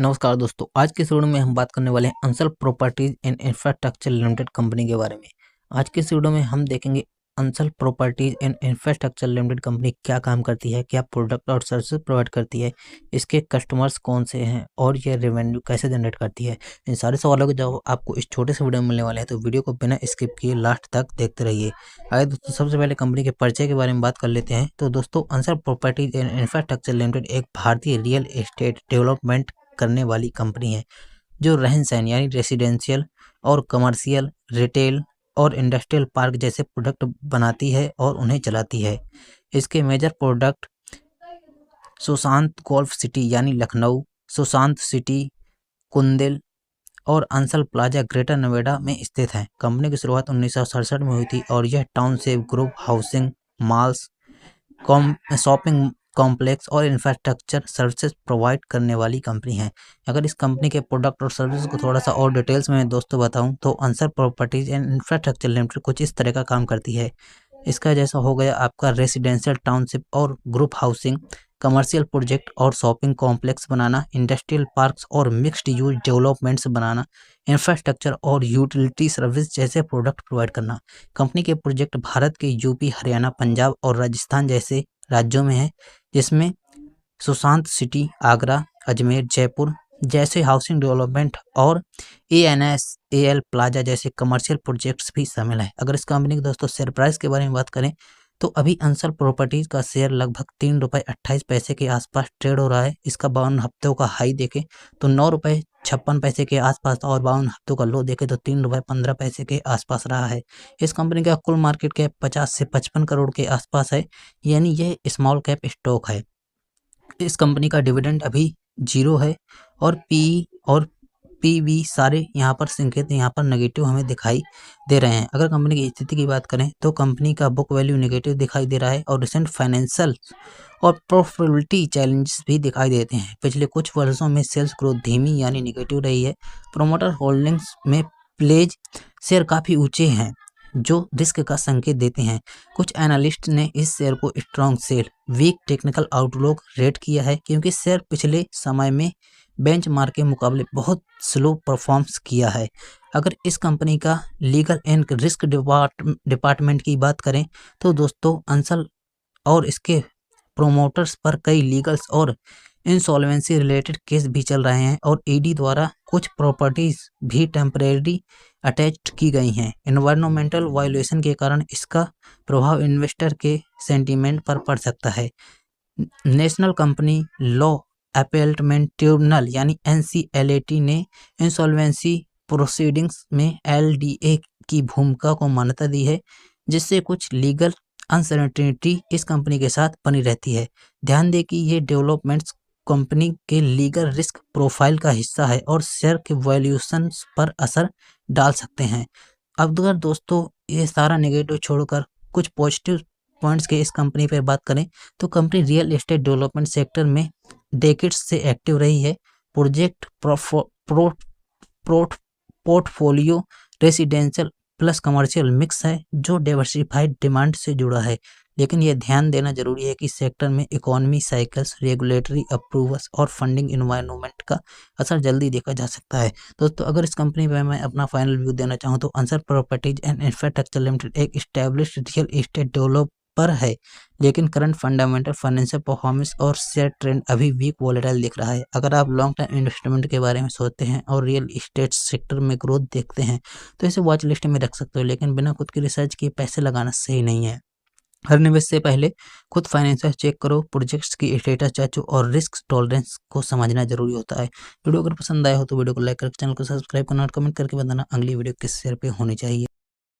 नमस्कार दोस्तों, आज के इस वीडियो में हम बात करने वाले हैं Ansal properties and infrastructure limited company के बारे में। आज के इस वीडियो में हम देखेंगे Ansal properties and infrastructure limited company क्या काम करती है, क्या प्रोडक्ट और सर्विसेज प्रोवाइड करती है, इसके कस्टमर्स कौन से हैं और यह रेवेन्यू कैसे जनरेट करती है। इन सारे सवालों के जवाब आपको इस छोटे से वीडियो में मिलने वाले हैं, तो वीडियो को बिना स्किप किए लास्ट तक देखते रहिए। आइए दोस्तों, सबसे पहले कंपनी के परिचय के बारे में बात कर लेते हैं। तो दोस्तों, Ansal properties and infrastructure limited एक भारतीय रियल एस्टेट डेवलपमेंट करने वाली कंपनी है जो रहन सहन यानी रेसिडेंशियल और कमर्शियल, रिटेल और इंडस्ट्रियल पार्क जैसे प्रोडक्ट बनाती है और उन्हें चलाती है। इसके major product Sushant golf city यानी लखनऊ, सुशांत सिटी, कुंदिल और अंसल प्लाजा ग्रेटर नोएडा में स्थित है। कंपनी की शुरुआत 1967 में हुई थी और यह township, group housing, malls, shopping complex और इंफ्रास्ट्रक्चर सर्विसेज प्रोवाइड करने वाली कंपनी है। अगर इस कंपनी के प्रोडक्ट और सर्विस को थोड़ा सा और डिटेल्स में दोस्तों बताऊं तो Ansal properties and infrastructure limited कुछ इस तरह का काम करती है। इसका जैसा हो गया आपका रेसिडेंशियल, टाउनशिप और ग्रुप हाउसिंग, कमर्शियल प्रोजेक्ट और शॉपिंग कॉम्प्लेक्स बनाना, इंडस्ट्रियल पार्क्स और मिक्स्ड यूज डेवलपमेंट्स बनाना, इंफ्रास्ट्रक्चर और यूटिलिटी सर्विस जैसे प्रोडक्ट प्रोवाइड करना। कंपनी के प्रोजेक्ट भारत के यूपी, हरियाणा, पंजाब और राजस्थान जैसे राज्यों में है, जिसमें सुशांत सिटी, आगरा, अजमेर, जयपुर जैसे हाउसिंग डेवलपमेंट और ANSAL प्लाजा जैसे कमर्शियल प्रोजेक्ट्स भी शामिल है। अगर इस कंपनी के दोस्तों शेयर प्राइस के बारे में बात करें तो अभी अंसल प्रॉपर्टीज का शेयर लगभग ₹3.28 के आसपास ट्रेड हो रहा है। इसका 52 हफ्तों का हाई देखें तो ₹9.56 के आसपास और 52 हफ्तों का लो देखें तो ₹3.15 के आसपास रहा है। इस कंपनी का कुल मार्केट कैप 50 से 55 करोड़ के आसपास है, यानी यह स्मॉल कैप स्टॉक है। इस कंपनी का डिविडेंड अभी 0 है और PE और PB सारे यहाँ पर संकेत यहाँ पर नेगेटिव हमें दिखाई दे रहे हैं। अगर कंपनी की स्थिति की बात करें तो कंपनी का बुक वैल्यू नेगेटिव दिखाई दे रहा है और रिसेंट फाइनेंशियल और प्रॉफिटेबिलिटी चैलेंजेस भी दिखाई देते हैं। पिछले कुछ वर्षों में सेल्स ग्रोथ धीमी यानी नेगेटिव रही है। प्रोमोटर होल्डिंग्स में प्लेज शेयर काफ़ी ऊंचे हैं जो रिस्क का संकेत देते हैं। कुछ एनालिस्ट ने इस शेयर को strong sell, weak technical outlook rate किया है क्योंकि शेयर पिछले समय में बेंचमार्क के मुकाबले बहुत स्लो परफॉर्म्स किया है। अगर इस कंपनी का लीगल एंड रिस्क डिपार्टमेंट की बात करें तो दोस्तों अंसल और इसके प्रोमोटर्स पर कई लीगल्स और इंसॉल्वेंसी रिलेटेड केस भी चल रहे हैं और ED द्वारा कुछ प्रॉपर्टीज भी टेम्परेरी अटैच्ड की गई हैं। एनवायरमेंटल वायोलेशन के कारण इसका प्रभाव इन्वेस्टर के सेंटीमेंट पर पड़ सकता है। National company law appellate tribunal यानी NCLAT ने इंसॉल्वेंसी प्रोसीडिंग्स में LDA की भूमिका को मान्यता दी है, जिससे कुछ लीगल अनसर्टेनिटी इस कंपनी के साथ बनी रहती है। ध्यान दें कि ये डेवलपमेंट्स कंपनी के लीगल रिस्क प्रोफाइल का हिस्सा है और शेयर के वैल्यूएशन पर असर डाल सकते हैं। अब अगर दोस्तों ये सारा नेगेटिव छोड़कर कुछ पॉजिटिव पॉइंट्स के इस कंपनी पर बात करें तो company real estate development sector में डेकेड्स से एक्टिव रही है। Project portfolio residential plus commercial mix है जो डाइवर्सिफाइड डिमांड से जुड़ा है। लेकिन यह ध्यान देना जरूरी है कि सेक्टर में इकोनॉमी साइकिल्स, रेगुलेटरी अप्रूवल्स और फंडिंग एनवायरनमेंट का असर जल्दी देखा जा सकता है। दोस्तों, अगर इस कंपनी पर मैं अपना फाइनल व्यू देना चाहूँ तो Ansal properties and infrastructure limited एक एस्टैब्लिश्ड रियल एस्टेट डेवलपर है, लेकिन करंट फंडामेंटल, फाइनेंशियल परफॉर्मेंस और शेयर ट्रेंड अभी वीक वोलेटाइल दिख रहा है। अगर आप लॉन्ग टर्म इन्वेस्टमेंट के बारे में सोचते हैं और रियल एस्टेट सेक्टर में ग्रोथ देखते हैं तो इसे वॉच लिस्ट में रख सकते हो, लेकिन बिना खुद की रिसर्च किए पैसे लगाना सही नहीं है। हर निवेश से पहले खुद फाइनेंशियल चेक करो, प्रोजेक्ट्स की स्टेटस जांचो और रिस्क टॉलरेंस को समझना जरूरी होता है। वीडियो अगर पसंद आया हो तो वीडियो को लाइक करके चैनल को सब्सक्राइब करना और कमेंट करके बताना अगली वीडियो किस शेयर पे होनी चाहिए।